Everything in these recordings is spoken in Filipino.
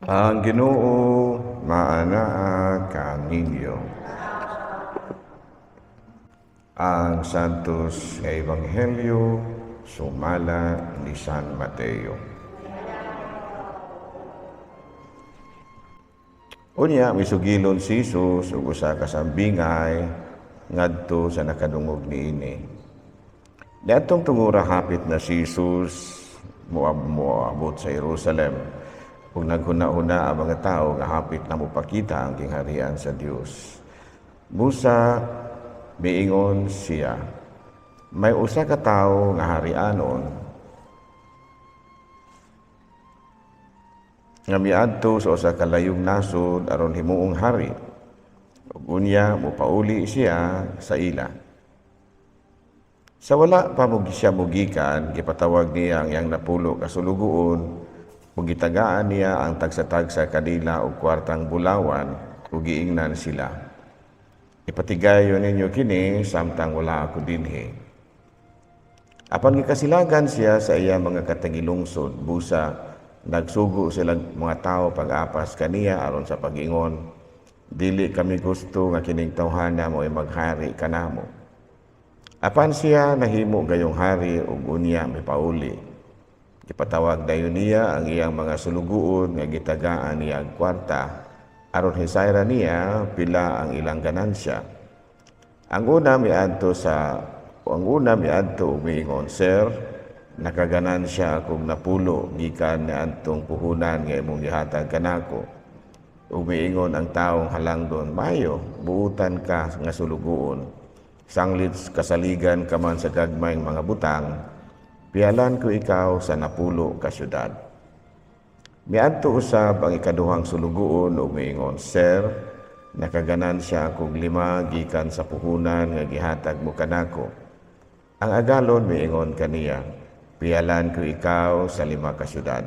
Ang Ginoo maanaa kaninyo. Ang Santos nga Ebanghelyo sumala ni San Mateo. Unya misugilon si Jesus ug usa ka sambingay ngadto sa nakadungog niini. Niadtong tungura hapit na si Jesus moabot sa Jerusalem. Kung naghuna-huna ang mga tao nga hapit na mupakita ang kingharian sa Dios. Busa miingon siya, may usa ka tawo nga harianon nga miadto sa usa ka layong nasod aron himuong hari. Ug unya mopauli siya sa ila. Sa wala pa mo siya mugikan, gipatawag niya ang iyang napulo kasulugoon ug gitagaan niya ang tagsa-tagsa kanila og kwartang bulawan ug giingnan sila. Ipatigayon ninyo kini samtang wala ako dinhi. Apan gikasilagan siya sa iya mga katagilungsod, busa nagsugo sila mga tao pag-apas kaniya aron sa pag-ingon, dili kami gusto nga kining tawhana mo ay maghari kanamo. Apan siya nahimo gayong hari ug unya mipauli. Ipatawag dayon niya ang iyang mga sulugoon nga gitagaan niya ang kwarta aron hisayra niya pila ang ilang ganansya. Ang una miadto ug miingon, Sir, nakaganansya akong napulo gikan niadtong puhunan nga imong gihatag kanako. Ug miingon ang taong halangdon, Mayo, buutan ka nga sulugoon. Sanglit kasaligan ka man sa gagmayng mga butang, pialan ko ikaw sa napulo ka syudad. Miadto usab ang ikaduhang sulugoon ug miingon, Sir, nakaganansya akong 5 gikan sa puhunan nga gihatag mo kanako. Ang agalon miingon kaniya, pialan ko ikaw sa 5 ka syudad.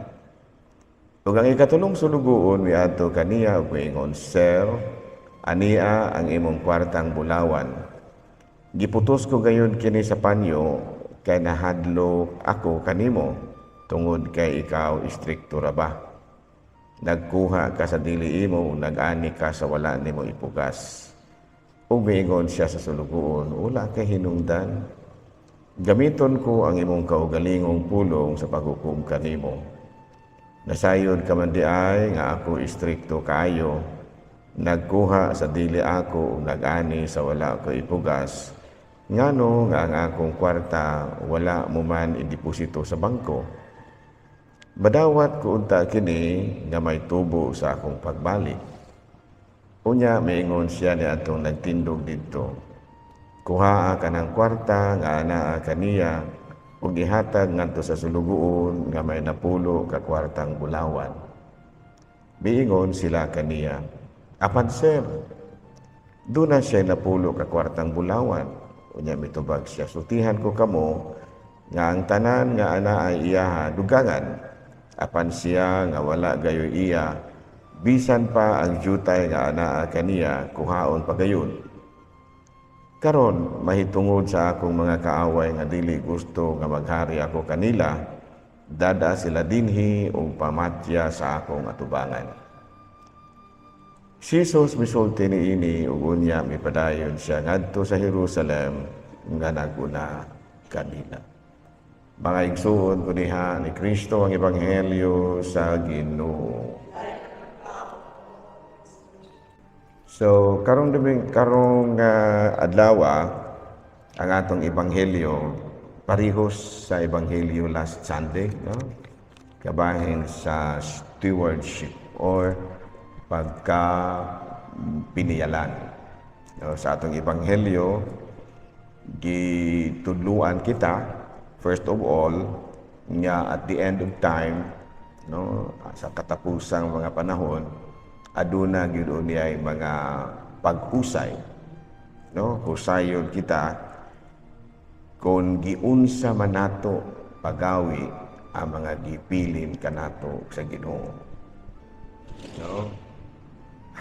Ug ang ikatulong sulugoon miadto kaniya ug miingon, Sir, ania ang imong kwartang bulawan. Giputos ko gayon kini sa panyo kay nahadlo ako kanimo tungod kay ikaw istrikto ra ba. Nagkuha ka sa dili imo, nag-ani ka sa wala nimo ipugas. Ug miingon siya sa sulugoon, wala kay hinungdan. Gamiton ko ang imong kaugalingong pulong sa paghukom kanimo. Nasayod ka man di ay nga ako istrikto kaayo. Nagkuha sa dili ako ug nag-ani sa wala ko ipugas. Ngano nga ang akong kwarta wala mo man ideposito sa bangko. Badawat ko unta kini nga may tubo sa akong pagbalik. Unya miingon siya ni atong nagtindog didto. Kuhaa ka ng kwarta nga anaa kaniya ug ihatag ngadto sa sulugoon nga may napulo ka kwartang bulawan. Miingon sila kaniya, Apan sir, duna siya napulo ka kwartang bulawan. Unya mitubag siya, sutihan ko kamo nga ang tanan nga ana ay iya dugangan. Apan siya nga wala gayo iya, bisan pa ang jutay nga ana kaniya kuhaon pa gayon. Karon mahitungod sa akong mga kaaway nga dili gusto nga maghari ako kanila, dada sila dinhi ug pamatya sa akong atubangan. Si Jesus misulti niini ug unya mipadayon siya ngadto sa Jerusalem nga naguna kanila. Mga igsuon ko diha ni Kristo ang Ebanghelyo sa Ginoo. So karong adlaw ang atong ebanghelyo parehos sa ebanghelyo last Sunday, no? Kabahin sa stewardship or pagka piniyalan. No, sa atong ebanghelyo gitudluan kita first of all nga at the end of time, no, sa katapusang mga panahon aduna gyud unyay mga pag-usay, no, husayon kita kung giunsa man nato pagawi ang mga gipilin kanato sa Ginoo, no.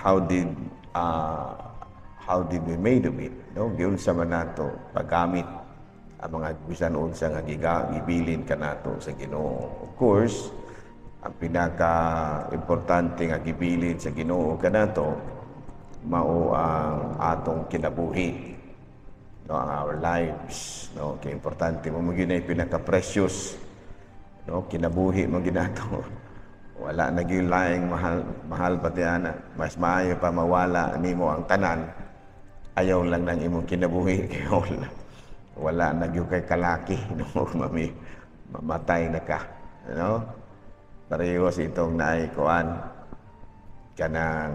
How did we made of it, no? Giunsa man nato paggamit ang mga bisan unsa nga gibilin kanato sa Ginoo. Of course, ang pinaka-importante nga gibilin sa Ginoo kanato mao ang atong kinabuhi, no, ang our lives, no, kay importante mo gyud ay pinaka-precious, no, kinabuhi mo ginato. Wala na gyud laing mahal pati ana, mas maayo pa mawala nimo ang tanan, ayaw lang nang imong kinabuhi kay wala na gyud kay kalaki, no, mamatay na ka, no. Pareho sa itong naay kuan kanang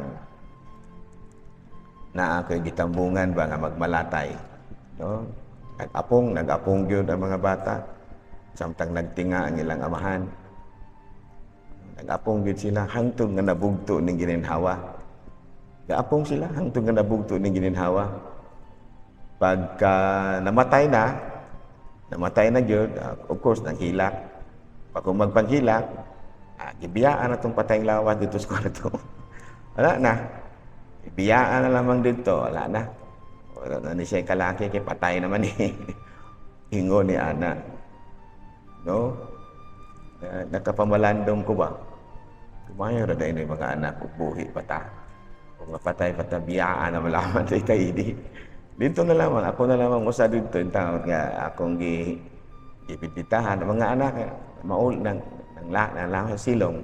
naa ko'y gitambungan ba nga magmalatay, no? Nag-apong gyud ang mga bata samtang nagtinga ang ilang amahan. Nag-apong gyud sila hangtod nga nabugto ning gininhawa. Gaapong sila hangtod nga nabugto ning gininhawa. Pagka namatay na gyud, of course nanghilak. Pag kung magpanghilak, gibiyaan atong patayng lawas dito sa kwarto. Wala na. Biyaan na lamang dito, wala na. Wala na ni siya kalaki, kay patay naman Ingo ni ana. No? Nakapamalandong ko ba? Kumayo ra dahil yung mga anak ko, buhi pata. Kung mapatay pata, biyaan na malaman sa ikaidi. Dito na lamang, ako na lamang usa dito, yung taon nga akong ipipitahan. Mga anak, maul ng lamang sa silong.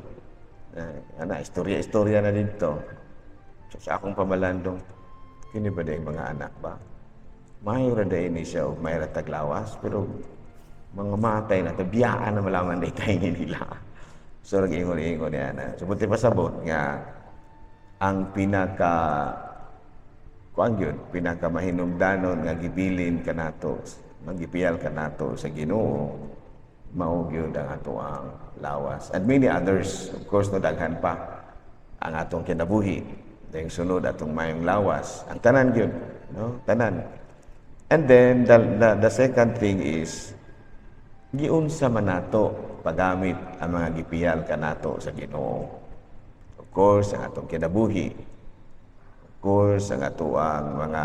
Istorya na dito. Sa akong pamalandong, kini ba dahil mga anak ba? Mayo ra dahil ni siya o may rataglawas, pero mga matay na ito, biyaan na malaman dahil tayo nila. So, nag-ingon-ingon niya na. So, buti pasabot nga, ang pinaka-mahinungdanon nga gibilin ka nato, magipiyal ka nato sa Ginoo, mao gyud ang ato ang lawas. And many others, of course, no, daghan pa ang atong kinabuhi. Yung sunod atong mayong lawas. Ang tanan yun. No? Tanan. And then, the second thing is, giunsa man nato paggamit ang mga gipiyal kanato sa Ginoo. Of course, ang atong kinabuhi. Of course, ang ato ang mga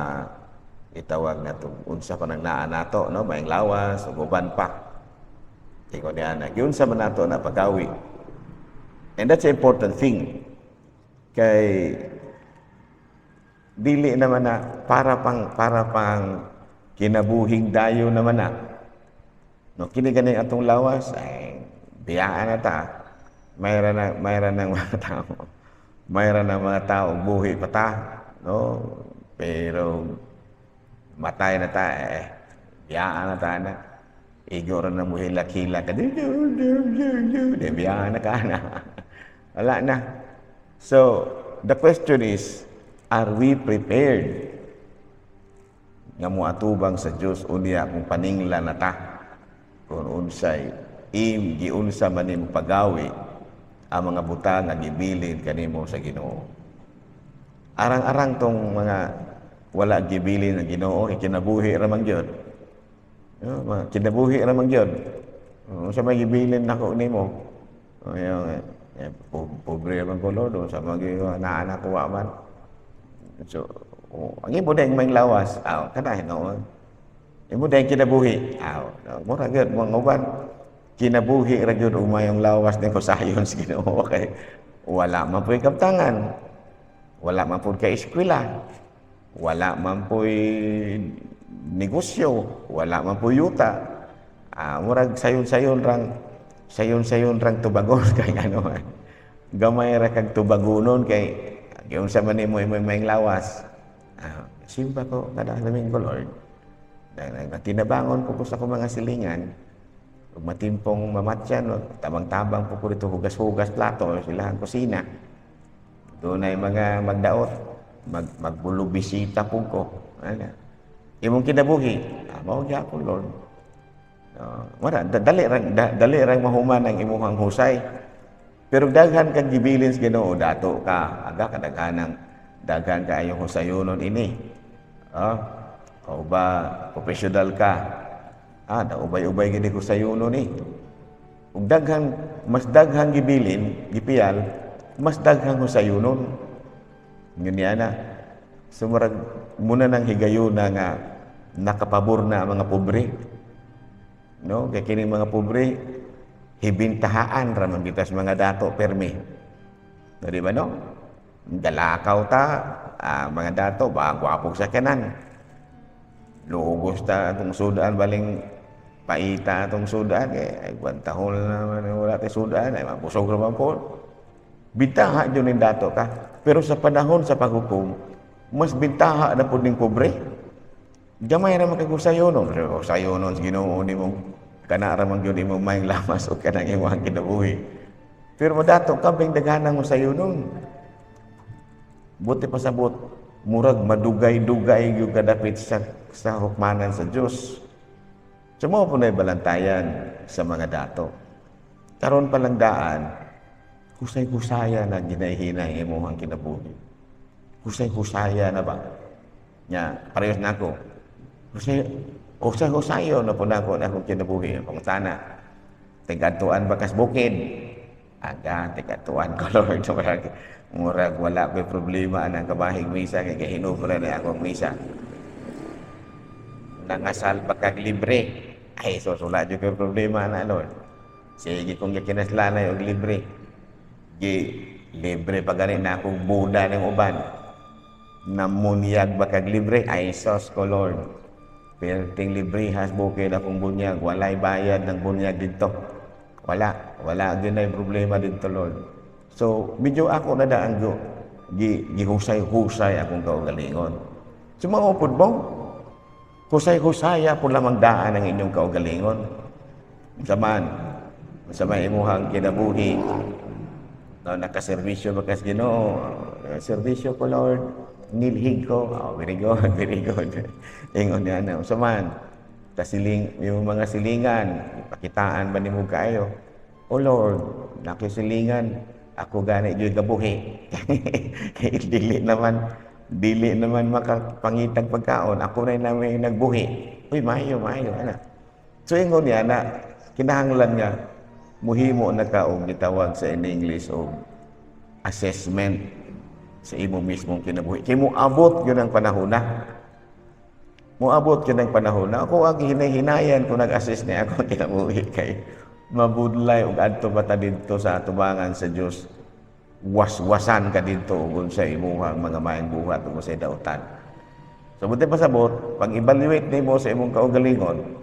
itawag nato unsa pa nang naa nato, no? Mayong lawas, ug uban pa. Ingon niya na, giunsa man nato na pagawi. And that's an important thing. Kay dili naman na para pang kinabuhing dayo naman na. No, kini gani atong lawas ay biyaan na ta. Mayroon ng mga tao. Mayroon ng mga tao buhi pa ta, no? Pero matay na ta biyaan na ta na. Igor na mo hilak-hilak ka. Biyaan na ka na. Wala na. So, the question is, are we prepared nga moatubang sa Dios unya kung paninglan na ta kung unsay giunsa man nimo pagawi ang mga butang nga gibilin kanimo sa Ginoo. Arang-arang tong mga wala gibilin ng Ginoo kay kinabuhi ra man gyud. Kinabuhi ra man gyud. Unsa may gibilin nako nimo? Pobre man ko lodo sa mga naanak ko wa man. So, ang imo dayang may lawas, kanahin no. Imo dayang kinabuhi, mura gyud mo uban. Kinabuhi ra gyud umayong lawas ni ko sayon sa Ginoo kay wala man puy kaptangan. Wala man puy ka eskwela. Wala man puy negosyo, wala man puy yuta. Murag sayon-sayon rang tubagon kay ano. Gamay ra kag tubagonon kay yung sa man mo may lawas. Simba ko kada namin ko Lord. Tinabangon ko sa ko mga silingan. Ug matimpong mamatyan, tabang-tabang po ko dito hugas-hugas plato sila ang kusina. Doon ay mga magdaot, magbulubisita po ko. Imong kinabuhi, mao gyapon Lord. Dali rang mahuman ang imong husay. Pero daghan kang gibilin sa Ginoo dato ka, aga daghan kaayo husayonon ini. O ba professional ka? Ubay-ubay gid husayonon ni. Ug mas daghan gibilin, gipiyal, mas daghan husayonon. Ngun niya na. Sumurag muna nang higayon nga nakapabor na ang mga pobre. No, kay kini mga pobre hibintahaan ramang kita sa mga dato permi. No, di ba no? Dalakaw ta, mga dato, bagwapog sa kanan. Lugos ta itong sudaan, baling paita itong sudaan, ay bantahol naman wala tayo sudaan, ay mapusog naman po. Bintaha yun yung dato ka. Pero sa panahon sa paghukom, mas bintaha na po ng pobre. Gamay naman kayo sayo nun. Pero sayo nun, Ginoo ni mo, kanaraman yun mo mayang lamas o kanang iwang kinabuhi. Pero dato kabing daghanang mo sayo nun. Buti pasabot, murag madugay-dugay yung kadapit sa hukmanan sa Diyos. Sumo po na balantayan sa mga dato. Karon palang daan, husay-husaya na ginahinay mo ang kinabuhi. Husay-husaya na ba? Nya, parehas na ako. Husay-husayo na po na ako na akong kinabuhi. Kung sana, tigatuan bakas bukid. Aga, tigatuan ko, Lord. Murag wala may problema ang kabahing misa kay kahinubra na akong misa. Nangasal pagkag libre. Ay, so wala dyan kay problema na, Lord. Sige kung kinaslanay og libre. Libre pa ganin na akong buda ng uban. Namunyag bakag libre. Ay, sos ko, Lord. Perting libre has bukid akong bunyag. Walay bayad ng bunyag dito. Wala din na yung problema dito, Lord. So, medyo ako na daan ko, gihusay-husay akong kaugalingon. Sumaupod mo, husay-husaya po lamang daan ang inyong kaugalingon. Masaman imuhang kinabuhi, no, nakaservisyo bakas Ginoo, servisyo ko, Lord, nilhig ko. Oh, very good, very good. Ingon niya na, masaman, yung mga silingan, pakitaan ba ni mo kayo? Oh Lord, nakisilingan, ako gani dyan gabuhi. Kaya dili naman makapangitang pagkaon. Ako na namin nagbuhi. Uy, mayo, ana. So, ingon niya na, kinahanglan nga, muhimo na ka o gitawag sa in English o assessment sa imo mismong kinabuhi. Kaya mo abot yun ang panahon na. Moabot yun ang panahon na. Ako ang hinahinayan kung nag-assess niya ako kinabuhi kay mabudlay ug adto bata didto sa atubangan sa Dios, waswasan ka didto ug sa imong mga maayong buhat ug sa dautan. So buti pasabot, pag evaluate nimo sa imong kaugalingon,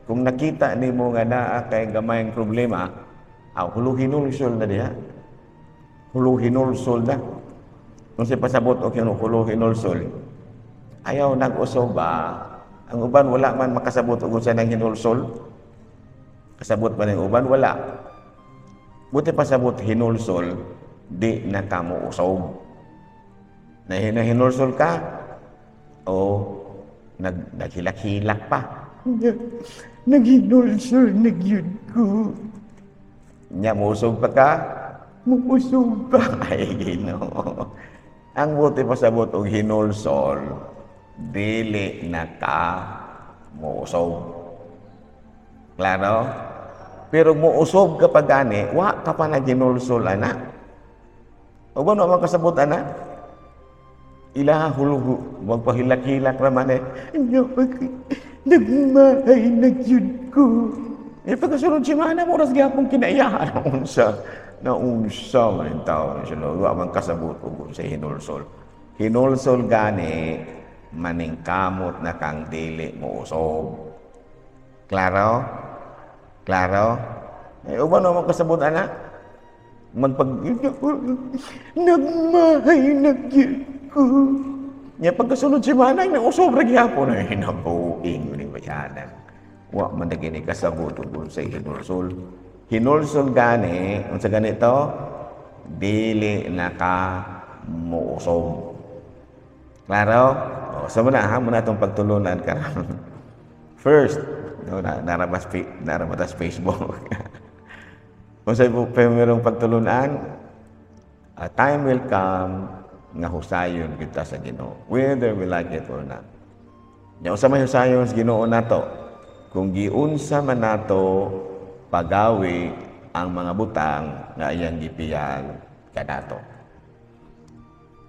kung nakita nimo nga naa kay gamayng problema, huluhinulsol na diha. Huluhinulsol na. Kung sa pasabot o huluhinulsol, ayaw nag-usog ba? Ang uban wala man makasabot ug sa nang hinulsol. Kasabot ba ng uban? Wala. Buti pasabot hinulsol, di na kamo usog. Hinulsol ka, o naghilak-hilak pa. Naghinulsol, nagyud ko. Nya, musog pa ka? Musog pa. Ay, Ginoo. Ang buti pasabot og hinulsol, dili na ka musog. Klaro? Pero muusog ka pa gani, wa ka pa na ginulsol, ana. O ba naman kasabot, ana? Ilaha hulugo, magpahilak-hilak naman nagmahay, nagyud ko. Pagkasunod si Mana, moras gyapong kinaiyahan. Naunsa man yung tao. Wa man kasabot o sa hinulsol. Hinulsol gani, maningkamot na kang dili muusog. Klaro? Klaro? Uban naman kasabot, anak? Nagmahay, nagyud ko. Pagkasunod si Manay, nausobre gyapon na hinabuing ni bayanan. Wa man na gini kasabot ug sa hinulsol. Hinulsol gani, unsa ganito? Dili na ka muusog. Klaro? O, sa muna itong pagtulunan ka. First, no, narabatas Facebook. Kung sa mayroong pagtulunan, a time will come nga husayon kita sa Ginoo, whether we like it or not. Nya usa may husayon sa Ginoo nato, kung giunsa man nato pagawi ang mga butang nga iyang gipiyan kanato.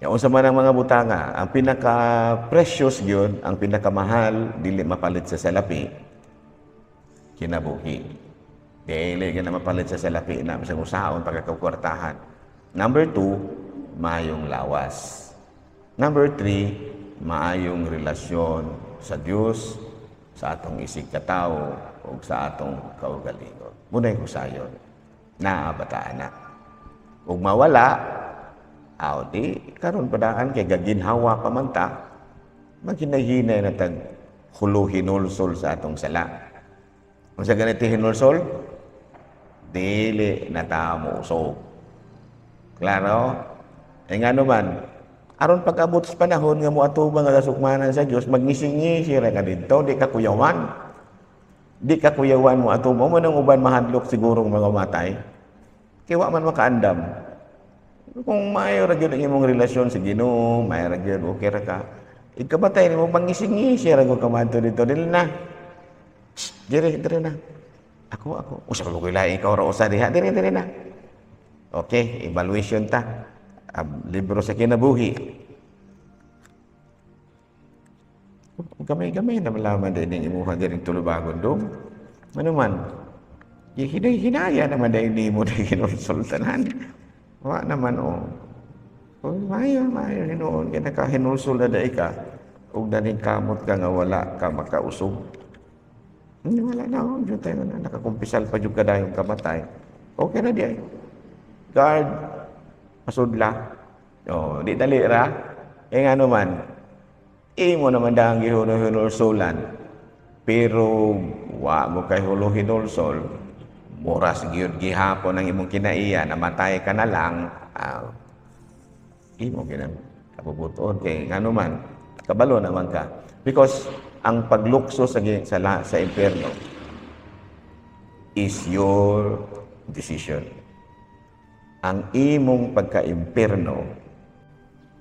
Nya usa man ang mga butanga, ang pinaka-precious gyud, ang pinakamahal dili mapalit sa salapi, kinabuhi. Dili ka na mapalit sa salapi na sa usaon pagkakakwartahan. Number 2, maayong lawas. Number 3, maayong relasyon sa Dios, sa atong isig katao o sa atong kaugalingon. Munay ko sayon, naabataan na. Ug mawala, di karon padaan kay gaginhawa pa man ta, maghinay-hinay na tag huluhinulsol sa atong sala. Kung sa ganito hinulsol, dili na ta mo usog. Klaro? Nga naman, aron pag-abot sa panahon nga moatubang nga kasukmanan sa Dios, magngisi-ngisi ra ka didto, di ka kuyawan. Di ka kuyawan mo atubang mo nang uban mahadlok sigurong mga matay. Kaya wa man makaandam. Kung maayo ra gyud ang imong relasyon sa Ginoo, maayo ra gyud okay ra ka. Ikabatay nimo pangngisi-ngisi ra gyud ka madto dito, dili na. Dire na. Ako. Usa ko lain ikaw ra usa diha, dire na. Okay, evaluation ta. Libro sa kinabuhi. Gamay-gamay na malaman din yung imuha din tulubagon doon. Ano man, hinay-hinaya naman din mo na kinulsultanan. Wa naman mayo, hinoon ka nakahinulsul na dahi ka. Huwag na rin kamot ka nga wala ka makausog. Wala na ako, dyan tayo na nakakumpisal pa dyan ka dahil kamatay. Okay na diyan. Guard, pasudla. Di dali ra. Nga naman, imo naman dahang gihuno-hinulsulan. Pero, wa mo kay hulo-hinulsol. Moras giyod gihapon ang imong kinaiya, namatay ka na lang. Imo kabubuton kay nga naman, kabalo naman ka. Because, ang paglukso sa impyerno is your decision. Ang imong pagka-impyerno,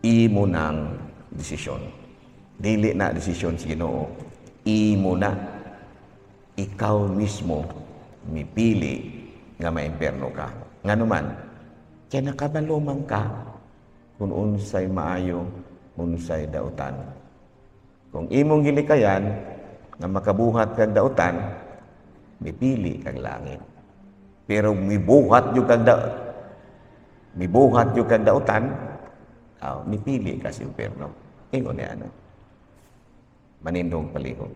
imo ng desisyon. Dili na desisyon sa Ginoo. Imo na. Ikaw mismo mipili nga maimpyerno ka. Nga naman, kaya nakabalo man ka kung unsay maayo, unsay dautan. Kung imong gilikayan nga makabuhat kag dautan, mipili kag langit. Pero mibuhat yung kag dautan, mipili ka sa impyerno. Ingon niya, manindong palihog.